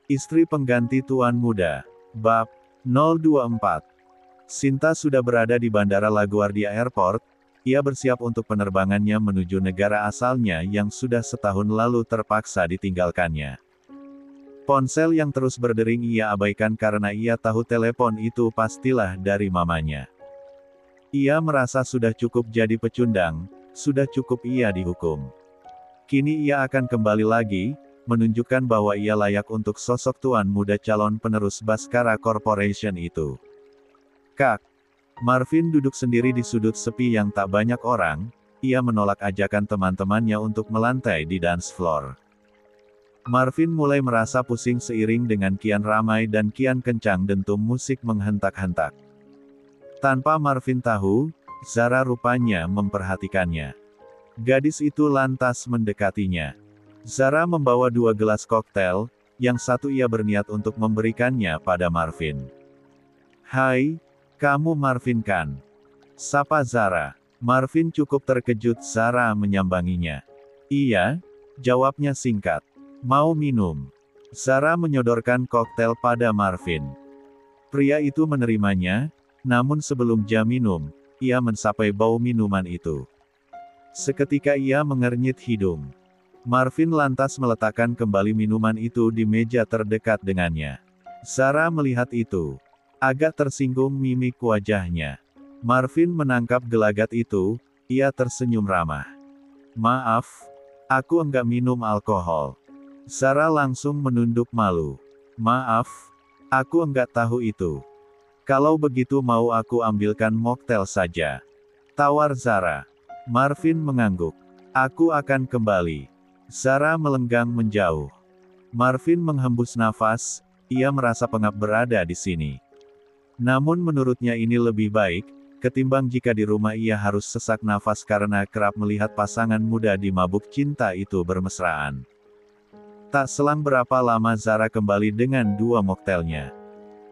Istri pengganti Tuan Muda. Bab 024. Sinta sudah berada di Bandara LaGuardia Airport. Ia bersiap untuk penerbangannya menuju negara asalnya yang sudah setahun lalu terpaksa ditinggalkannya. Ponsel yang terus berdering ia abaikan karena ia tahu telepon itu pastilah dari mamanya. Ia merasa sudah cukup jadi pecundang, sudah cukup ia dihukum. Kini ia akan kembali lagi, menunjukkan bahwa ia layak untuk sosok Tuan Muda calon penerus Baskara Corporation itu. Kak. Marvin duduk sendiri di sudut sepi yang tak banyak orang, ia menolak ajakan teman-temannya untuk melantai di dance floor. Marvin mulai merasa pusing seiring dengan kian ramai dan kian kencang dentum musik menghentak-hentak. Tanpa Marvin tahu, Zara rupanya memperhatikannya. Gadis itu lantas mendekatinya. Zara membawa 2 gelas koktail, yang satu ia berniat untuk memberikannya pada Marvin. Hai, kamu Marvin kan? Sapa Zara. Marvin cukup terkejut Zara menyambanginya. Iya, jawabnya singkat. Mau minum? Zara menyodorkan koktail pada Marvin. Pria itu menerimanya, namun sebelum dia minum, ia mensapai bau minuman itu. Seketika ia mengernyit hidung. Marvin lantas meletakkan kembali minuman itu di meja terdekat dengannya. Zara melihat itu. Agak tersinggung mimik wajahnya. Marvin menangkap gelagat itu, ia tersenyum ramah. Maaf, aku enggak minum alkohol. Zara langsung menunduk malu. Maaf, aku enggak tahu itu. Kalau begitu mau aku ambilkan mocktail saja. Tawar Zara. Marvin mengangguk. Aku akan kembali. Zara melenggang menjauh. Marvin menghembus nafas, ia merasa pengap berada di sini. Namun menurutnya ini lebih baik, ketimbang jika di rumah ia harus sesak nafas karena kerap melihat pasangan muda di mabuk cinta itu bermesraan. Tak selang berapa lama Zara kembali dengan 2 mocktailnya.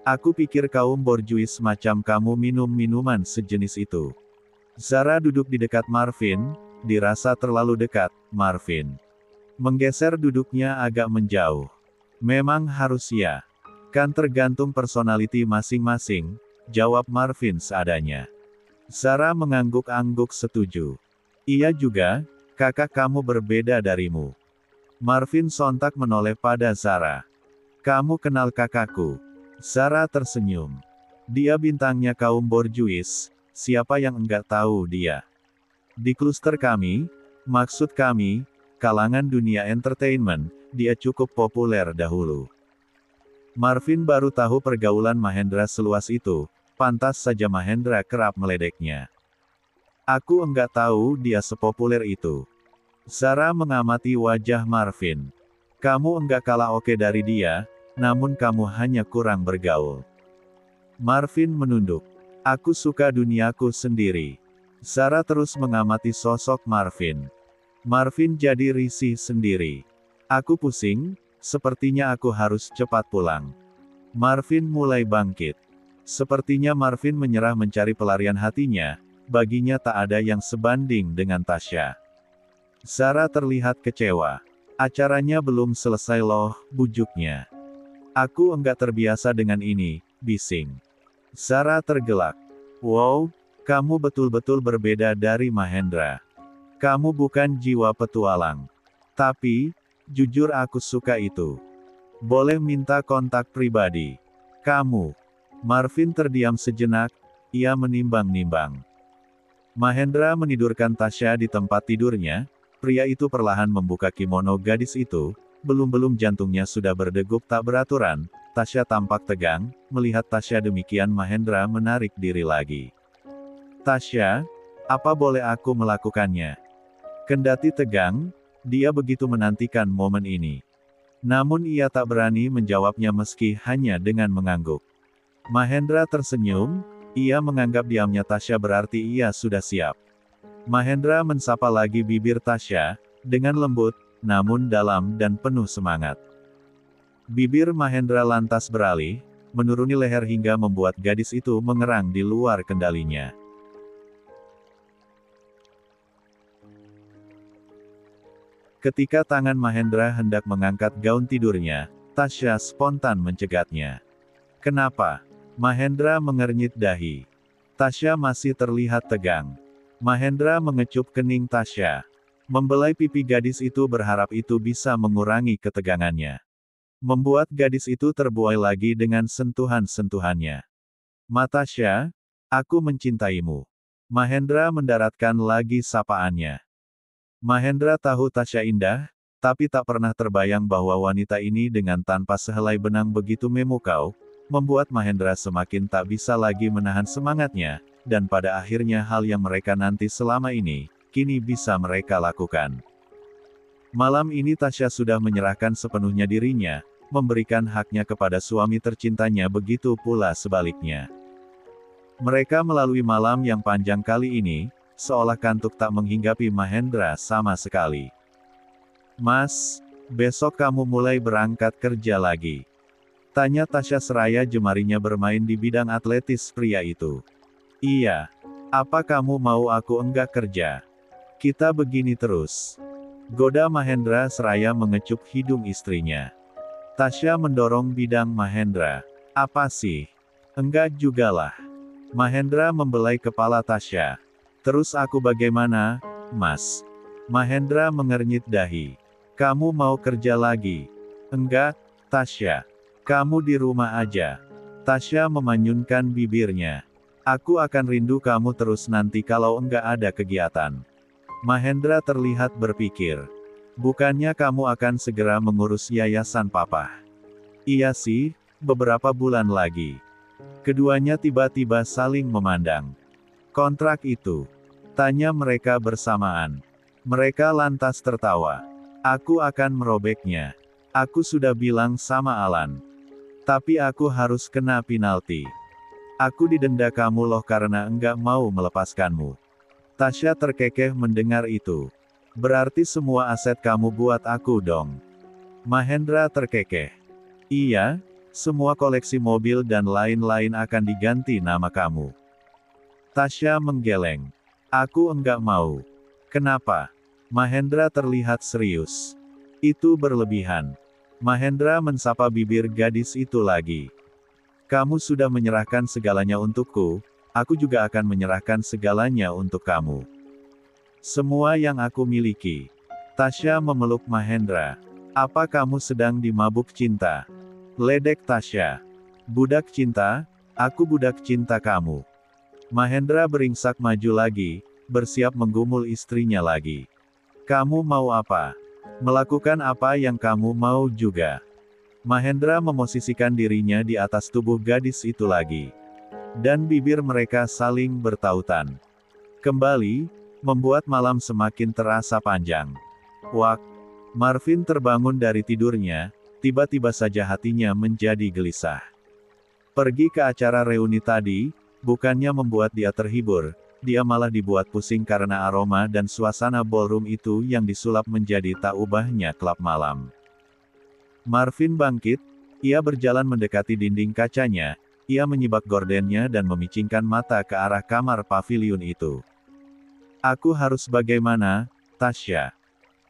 Aku pikir kaum borjuis macam kamu minum minuman sejenis itu. Zara duduk di dekat Marvin, dirasa terlalu dekat, Marvin menggeser duduknya agak menjauh. Memang harus ya. Kan tergantung personality masing-masing, jawab Marvin seadanya. Zara mengangguk-angguk setuju. Iya juga, kakak kamu berbeda darimu. Marvin sontak menoleh pada Zara. Kamu kenal kakakku? Zara tersenyum. Dia bintangnya kaum borjuis, siapa yang enggak tahu dia? Di kluster kami, maksud kami, kalangan dunia entertainment, dia cukup populer dahulu. Marvin baru tahu pergaulan Mahendra seluas itu, pantas saja Mahendra kerap meledeknya. Aku enggak tahu dia sepopuler itu. Zara mengamati wajah Marvin. Kamu enggak kalah oke dari dia, namun kamu hanya kurang bergaul. Marvin menunduk. Aku suka duniaku sendiri. Zara terus mengamati sosok Marvin. Marvin jadi risih sendiri. Aku pusing, sepertinya aku harus cepat pulang. Marvin mulai bangkit. Sepertinya Marvin menyerah mencari pelarian hatinya, baginya tak ada yang sebanding dengan Tasya. Zara terlihat kecewa. Acaranya belum selesai loh, bujuknya. Aku enggak terbiasa dengan ini, bising. Zara tergelak. Wow, kamu betul-betul berbeda dari Mahendra. Kamu bukan jiwa petualang. Tapi, jujur aku suka itu. Boleh minta kontak pribadi? Kamu. Marvin terdiam sejenak, ia menimbang-nimbang. Mahendra menidurkan Tasya di tempat tidurnya, pria itu perlahan membuka kimono gadis itu, belum-belum jantungnya sudah berdegup tak beraturan, Tasya tampak tegang, melihat Tasya demikian Mahendra menarik diri lagi. Tasya, apa boleh aku melakukannya? Kendati tegang, dia begitu menantikan momen ini. Namun ia tak berani menjawabnya meski hanya dengan mengangguk. Mahendra tersenyum, ia menganggap diamnya Tasya berarti ia sudah siap. Mahendra mensapa lagi bibir Tasya, dengan lembut, namun dalam dan penuh semangat. Bibir Mahendra lantas beralih, menuruni leher hingga membuat gadis itu mengerang di luar kendalinya. Ketika tangan Mahendra hendak mengangkat gaun tidurnya, Tasya spontan mencegatnya. Kenapa? Mahendra mengernyit dahi. Tasya masih terlihat tegang. Mahendra mengecup kening Tasya. Membelai pipi gadis itu berharap itu bisa mengurangi ketegangannya. Membuat gadis itu terbuai lagi dengan sentuhan-sentuhannya. Tasya, aku mencintaimu. Mahendra mendaratkan lagi sapaannya. Mahendra tahu Tasya indah, tapi tak pernah terbayang bahwa wanita ini dengan tanpa sehelai benang begitu memukau, membuat Mahendra semakin tak bisa lagi menahan semangatnya, dan pada akhirnya hal yang mereka nanti selama ini, kini bisa mereka lakukan. Malam ini Tasya sudah menyerahkan sepenuhnya dirinya, memberikan haknya kepada suami tercintanya, begitu pula sebaliknya. Mereka melalui malam yang panjang kali ini, seolah kantuk tak menghinggapi Mahendra sama sekali. Mas, besok kamu mulai berangkat kerja lagi? Tanya Tasya seraya jemarinya bermain di bidang atletis pria itu. Iya. Apa kamu mau aku enggak kerja? Kita begini terus. Goda Mahendra seraya mengecup hidung istrinya. Tasya mendorong bidang Mahendra. Apa sih? Enggak jugalah. Mahendra membelai kepala Tasya. Terus aku bagaimana, Mas? Mahendra mengernyit dahi. Kamu mau kerja lagi? Enggak, Tasya. Kamu di rumah aja. Tasya memanyunkan bibirnya. Aku akan rindu kamu terus nanti kalau enggak ada kegiatan. Mahendra terlihat berpikir. Bukannya kamu akan segera mengurus yayasan papa? Iya sih, beberapa bulan lagi. Keduanya tiba-tiba saling memandang. Kontrak itu? Tanya mereka bersamaan. Mereka lantas tertawa. Aku akan merobeknya. Aku sudah bilang sama Alan. Tapi aku harus kena penalti. Aku didenda kamu loh karena enggak mau melepaskanmu. Tasya terkekeh mendengar itu. Berarti semua aset kamu buat aku dong. Mahendra terkekeh. Iya, semua koleksi mobil dan lain-lain akan diganti nama kamu. Tasya menggeleng. Aku enggak mau. Kenapa? Mahendra terlihat serius. Itu berlebihan. Mahendra mensapa bibir gadis itu lagi. Kamu sudah menyerahkan segalanya untukku, aku juga akan menyerahkan segalanya untuk kamu. Semua yang aku miliki. Tasya memeluk Mahendra. Apa kamu sedang dimabuk cinta? Ledek Tasya. Budak cinta, aku budak cinta kamu. Mahendra beringsak maju lagi, bersiap menggumul istrinya lagi. Kamu mau apa? Melakukan apa yang kamu mau juga. Mahendra memosisikan dirinya di atas tubuh gadis itu lagi. Dan bibir mereka saling bertautan. Kembali, membuat malam semakin terasa panjang. Wak, Marvin terbangun dari tidurnya, tiba-tiba saja hatinya menjadi gelisah. Pergi ke acara reuni tadi, bukannya membuat dia terhibur, dia malah dibuat pusing karena aroma dan suasana ballroom itu yang disulap menjadi tak ubahnya klub malam. Marvin bangkit, ia berjalan mendekati dinding kacanya, ia menyibak gordennya dan memicingkan mata ke arah kamar pavilion itu. Aku harus bagaimana, Tasya?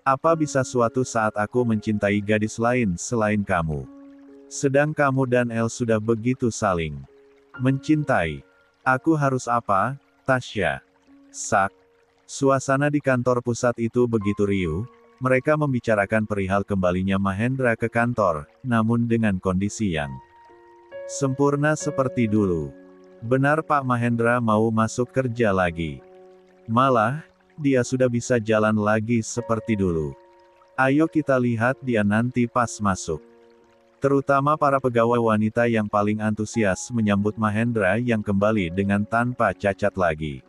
Apa bisa suatu saat aku mencintai gadis lain selain kamu? Sedang kamu dan El sudah begitu saling mencintai. Aku harus apa, Tasya? Sak. Suasana di kantor pusat itu begitu riuh, mereka membicarakan perihal kembalinya Mahendra ke kantor, namun dengan kondisi yang sempurna seperti dulu. Benar Pak Mahendra mau masuk kerja lagi. Malah, dia sudah bisa jalan lagi seperti dulu. Ayo kita lihat dia nanti pas masuk. Terutama para pegawai wanita yang paling antusias menyambut Mahendra yang kembali dengan tanpa cacat lagi.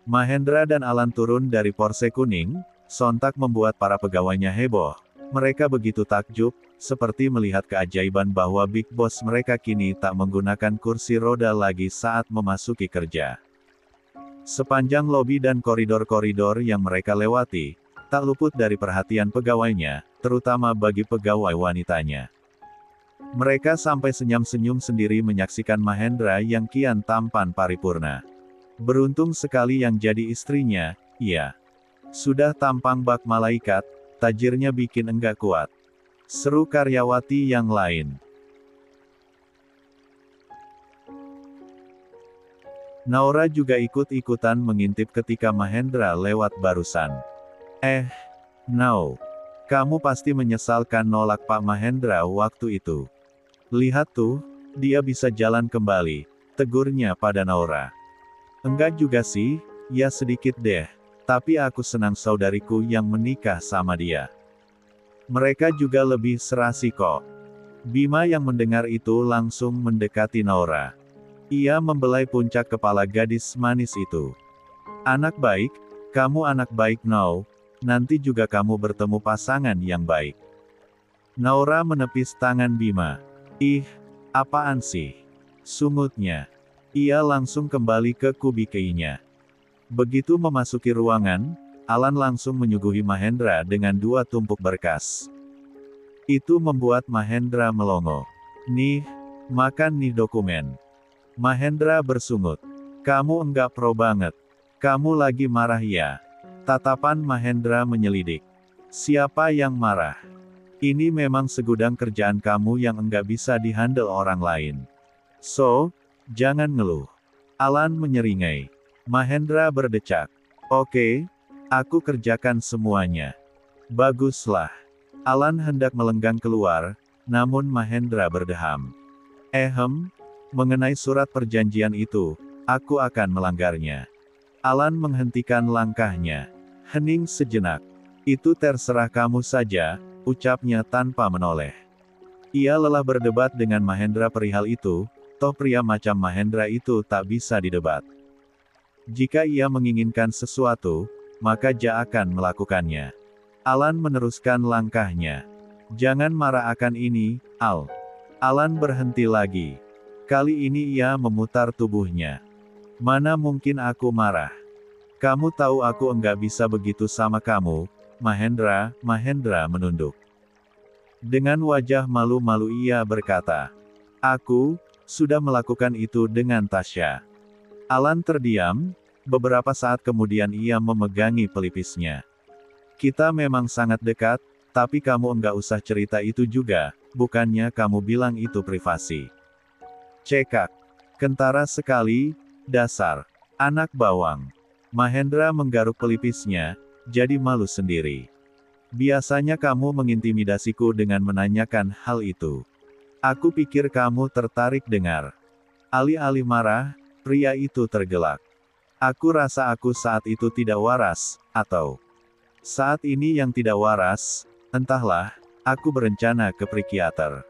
Mahendra dan Alan turun dari Porsche kuning, sontak membuat para pegawainya heboh. Mereka begitu takjub, seperti melihat keajaiban bahwa Big Boss mereka kini tak menggunakan kursi roda lagi saat memasuki kerja. Sepanjang lobi dan koridor-koridor yang mereka lewati, tak luput dari perhatian pegawainya, terutama bagi pegawai wanitanya. Mereka sampai senyum-senyum sendiri menyaksikan Mahendra yang kian tampan paripurna. Beruntung sekali yang jadi istrinya, iya. Sudah tampang bak malaikat, tajirnya bikin enggak kuat. Seru karyawati yang lain. Naura juga ikut-ikutan mengintip ketika Mahendra lewat barusan. No. Kamu pasti menyesal kan nolak Pak Mahendra waktu itu. Lihat tuh, dia bisa jalan kembali, tegurnya pada Naura. Enggak juga sih, ya sedikit deh. Tapi aku senang saudariku yang menikah sama dia. Mereka juga lebih serasi kok. Bima yang mendengar itu langsung mendekati Naura. Ia membelai puncak kepala gadis manis itu. Anak baik, kamu anak baik no. Nanti juga kamu bertemu pasangan yang baik. Naura menepis tangan Bima. Ih, apaan sih? Sungutnya. Ia langsung kembali ke kubikeinya. Begitu memasuki ruangan, Alan langsung menyuguhi Mahendra dengan 2 tumpuk berkas. Itu membuat Mahendra melongo. Nih, makan nih dokumen. Mahendra bersungut. Kamu enggak pro banget. Kamu lagi marah ya? Tatapan Mahendra menyelidik. Siapa yang marah? Ini memang segudang kerjaan kamu yang enggak bisa dihandle orang lain. So, jangan ngeluh. Alan menyeringai. Mahendra berdecak. Oke, aku kerjakan semuanya. Baguslah. Alan hendak melenggang keluar, namun Mahendra berdeham. Mengenai surat perjanjian itu, aku akan melanggarnya. Alan menghentikan langkahnya. Hening sejenak. Itu terserah kamu saja, ucapnya tanpa menoleh. Ia lelah berdebat dengan Mahendra perihal itu, toh pria macam Mahendra itu tak bisa didebat. Jika ia menginginkan sesuatu, maka dia akan melakukannya. Alan meneruskan langkahnya. Jangan marah akan ini, Al. Alan berhenti lagi. Kali ini ia memutar tubuhnya. Mana mungkin aku marah? Kamu tahu aku enggak bisa begitu sama kamu, Mahendra. Mahendra menunduk. Dengan wajah malu-malu ia berkata. Aku sudah melakukan itu dengan Tasya. Alan terdiam, beberapa saat kemudian ia memegangi pelipisnya. Kita memang sangat dekat, tapi kamu enggak usah cerita itu juga, bukannya kamu bilang itu privasi. Cekak. Kentara sekali, dasar. Anak bawang. Mahendra menggaruk pelipisnya, jadi malu sendiri. Biasanya kamu mengintimidasiku dengan menanyakan hal itu. Aku pikir kamu tertarik dengar. Alih-alih marah, pria itu tergelak. Aku rasa aku saat itu tidak waras, atau saat ini yang tidak waras, entahlah, aku berencana ke psikiater.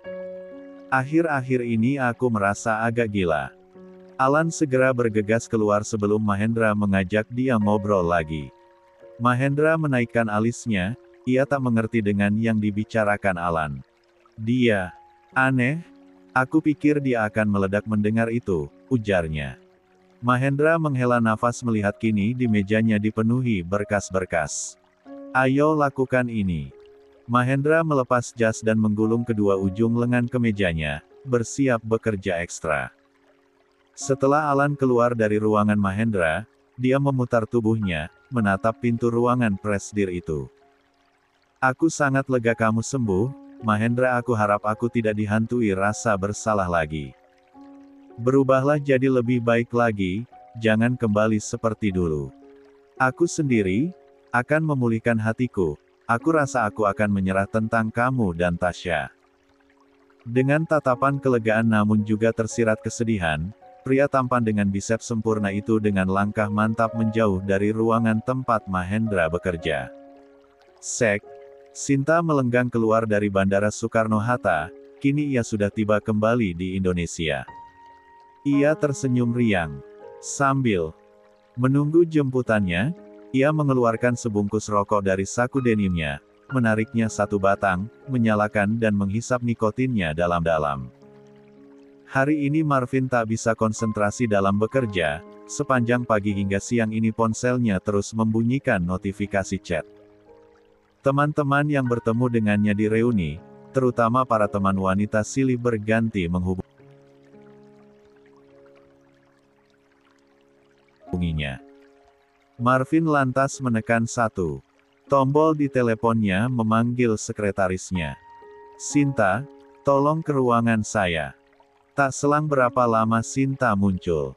Akhir-akhir ini aku merasa agak gila. Alan segera bergegas keluar sebelum Mahendra mengajak dia ngobrol lagi. Mahendra menaikkan alisnya, ia tak mengerti dengan yang dibicarakan Alan. Dia aneh. Aku pikir dia akan meledak mendengar itu, ujarnya. Mahendra menghela nafas melihat kini di mejanya dipenuhi berkas-berkas. Ayo lakukan ini. Mahendra melepas jas dan menggulung kedua ujung lengan ke mejanya, bersiap bekerja ekstra. Setelah Alan keluar dari ruangan Mahendra, dia memutar tubuhnya, menatap pintu ruangan presidir itu. Aku sangat lega kamu sembuh, Mahendra. Aku harap aku tidak dihantui rasa bersalah lagi. Berubahlah jadi lebih baik lagi, jangan kembali seperti dulu. Aku sendiri akan memulihkan hatiku. Aku rasa aku akan menyerah tentang kamu dan Tasya. Dengan tatapan kelegaan namun juga tersirat kesedihan, pria tampan dengan biceps sempurna itu dengan langkah mantap menjauh dari ruangan tempat Mahendra bekerja. Sinta melenggang keluar dari Bandara Soekarno-Hatta, kini ia sudah tiba kembali di Indonesia. Ia tersenyum riang. Sambil menunggu jemputannya, ia mengeluarkan sebungkus rokok dari saku denimnya, menariknya satu batang, menyalakan dan menghisap nikotinnya dalam-dalam. Hari ini Marvin tak bisa konsentrasi dalam bekerja, sepanjang pagi hingga siang ini ponselnya terus membunyikan notifikasi chat. Teman-teman yang bertemu dengannya di reuni, terutama para teman wanita silih berganti menghubunginya. Marvin lantas menekan satu Tombol di teleponnya memanggil sekretarisnya. Sinta, tolong ke ruangan saya. Tak selang berapa lama Sinta muncul.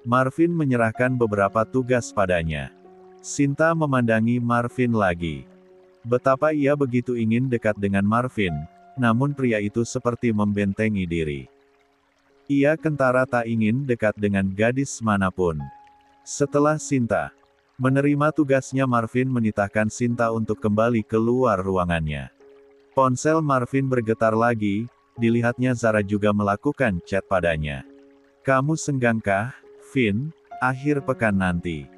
Marvin menyerahkan beberapa tugas padanya. Sinta memandangi Marvin lagi. Betapa ia begitu ingin dekat dengan Marvin, namun pria itu seperti membentengi diri. Ia kentara tak ingin dekat dengan gadis manapun. Setelah Sinta menerima tugasnya, Marvin menitahkan Sinta untuk kembali keluar ruangannya. Ponsel Marvin bergetar lagi, dilihatnya Zara juga melakukan chat padanya. Kamu senggangkah, Vin, akhir pekan nanti?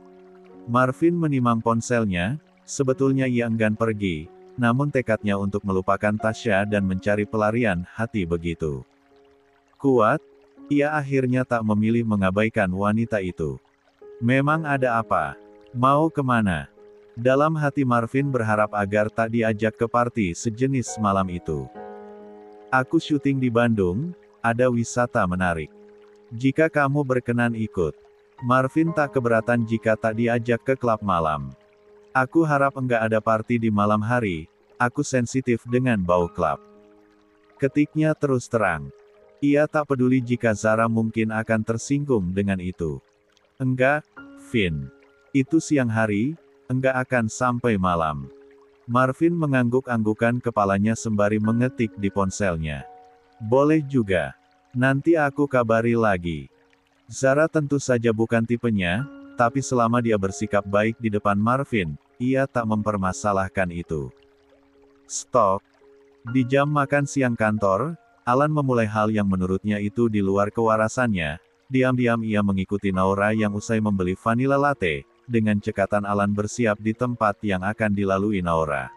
Marvin menimang ponselnya, sebetulnya ia enggan pergi, namun tekadnya untuk melupakan Tasya dan mencari pelarian hati begitu kuat, ia akhirnya tak memilih mengabaikan wanita itu. Memang ada apa? Mau kemana? Dalam hati Marvin berharap agar tak diajak ke party sejenis malam itu. Aku syuting di Bandung, ada wisata menarik. Jika kamu berkenan ikut. Marvin tak keberatan jika tak diajak ke klub malam. Aku harap enggak ada party di malam hari, aku sensitif dengan bau klub. Ketiknya terus terang. Ia tak peduli jika Zara mungkin akan tersinggung dengan itu. Enggak, Vin. Itu siang hari, enggak akan sampai malam. Marvin mengangguk-anggukan kepalanya sembari mengetik di ponselnya. Boleh juga. Nanti aku kabari lagi. Zara tentu saja bukan tipenya, tapi selama dia bersikap baik di depan Marvin, ia tak mempermasalahkan itu. Stop. Di jam makan siang kantor, Alan memulai hal yang menurutnya itu di luar kewarasannya. Diam-diam ia mengikuti Naura yang usai membeli vanilla latte. Dengan cekatan Alan bersiap di tempat yang akan dilalui Naura.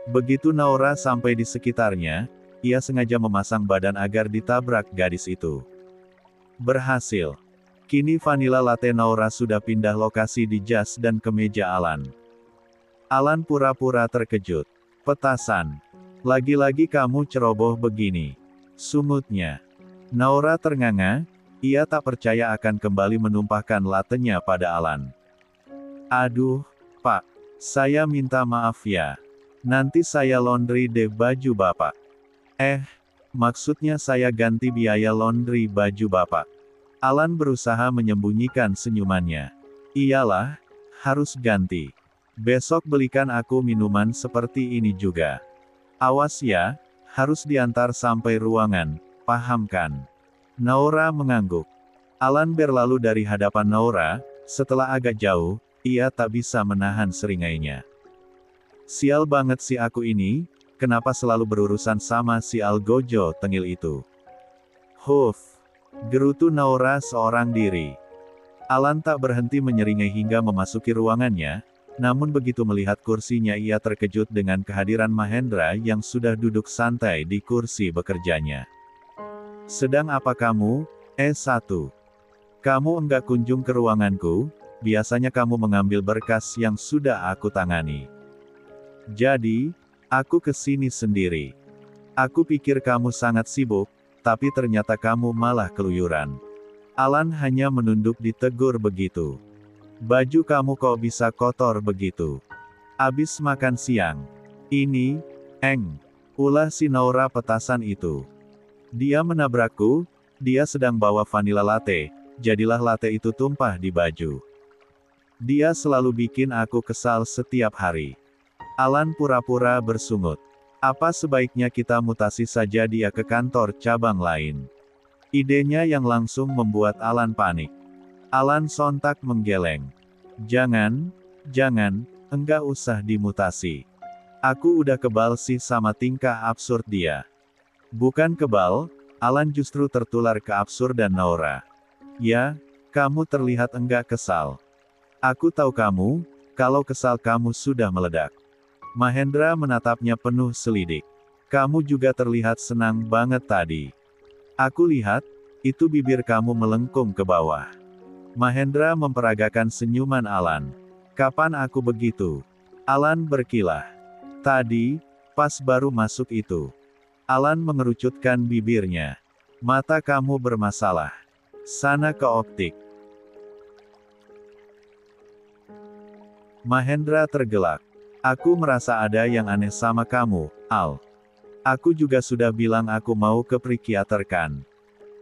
Begitu Naura sampai di sekitarnya, ia sengaja memasang badan agar ditabrak gadis itu. Berhasil. Kini vanilla latte Naura sudah pindah lokasi di jas dan kemeja Alan. Alan pura-pura terkejut. Petasan. Lagi-lagi kamu ceroboh begini. Sungutnya. Naura ternganga, ia tak percaya akan kembali menumpahkan latenya pada Alan. Aduh, Pak. Saya minta maaf ya. Nanti saya laundry deh baju Bapak. Maksudnya saya ganti biaya laundry baju Bapak. Alan berusaha menyembunyikan senyumannya. Iyalah, harus ganti. Besok belikan aku minuman seperti ini juga. Awas ya, harus diantar sampai ruangan, paham kan? Naura mengangguk. Alan berlalu dari hadapan Naura, setelah agak jauh, ia tak bisa menahan seringainya. Sial banget si aku ini, kenapa selalu berurusan sama si Algojo tengil itu? Huff. Gerutu Naura seorang diri. Alan tak berhenti menyeringai hingga memasuki ruangannya, namun begitu melihat kursinya ia terkejut dengan kehadiran Mahendra yang sudah duduk santai di kursi bekerjanya. Sedang apa kamu, S1? Kamu enggak kunjung ke ruanganku? Biasanya kamu mengambil berkas yang sudah aku tangani. Jadi, aku kesini sendiri. Aku pikir kamu sangat sibuk, tapi ternyata kamu malah keluyuran. Alan hanya menunduk ditegur begitu. Baju kamu kok bisa kotor begitu? Abis makan siang. Ini, ulah si Naura petasan itu. Dia menabrakku, dia sedang bawa vanilla latte, jadilah latte itu tumpah di baju. Dia selalu bikin aku kesal setiap hari. Alan pura-pura bersungut. Apa sebaiknya kita mutasi saja dia ke kantor cabang lain? Idenya yang langsung membuat Alan panik. Alan sontak menggeleng. Jangan, enggak usah dimutasi. Aku udah kebal sih sama tingkah absurd dia. Bukan kebal, Alan justru tertular keabsurdan Naura. Ya, kamu terlihat enggak kesal. Aku tahu kamu, kalau kesal kamu sudah meledak. Mahendra menatapnya penuh selidik. Kamu juga terlihat senang banget tadi. Aku lihat, itu bibir kamu melengkung ke bawah. Mahendra memperagakan senyuman Alan. Kapan aku begitu? Alan berkilah. Tadi, pas baru masuk itu. Alan mengerucutkan bibirnya. Mata kamu bermasalah. Sana ke optik. Mahendra tergelak. Aku merasa ada yang aneh sama kamu, Al. Aku juga sudah bilang aku mau ke psikiater kan.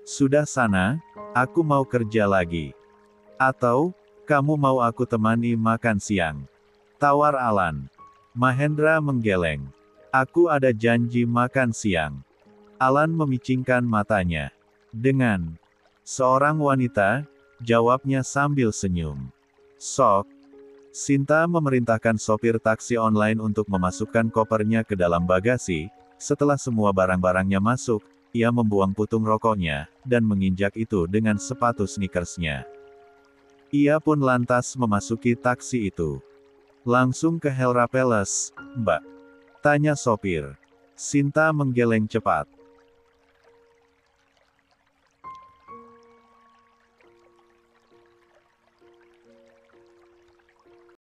Sudah sana, aku mau kerja lagi. Atau, kamu mau aku temani makan siang? Tawar Alan. Mahendra menggeleng. Aku ada janji makan siang. Alan memicingkan matanya. Dengan seorang wanita, jawabnya sambil senyum. Sok. Sinta memerintahkan sopir taksi online untuk memasukkan kopernya ke dalam bagasi. Setelah semua barang-barangnya masuk, ia membuang putung rokoknya, dan menginjak itu dengan sepatu sneakersnya. Ia pun lantas memasuki taksi itu. Langsung ke Helra Palace, Mbak? Tanya sopir. Sinta menggeleng cepat.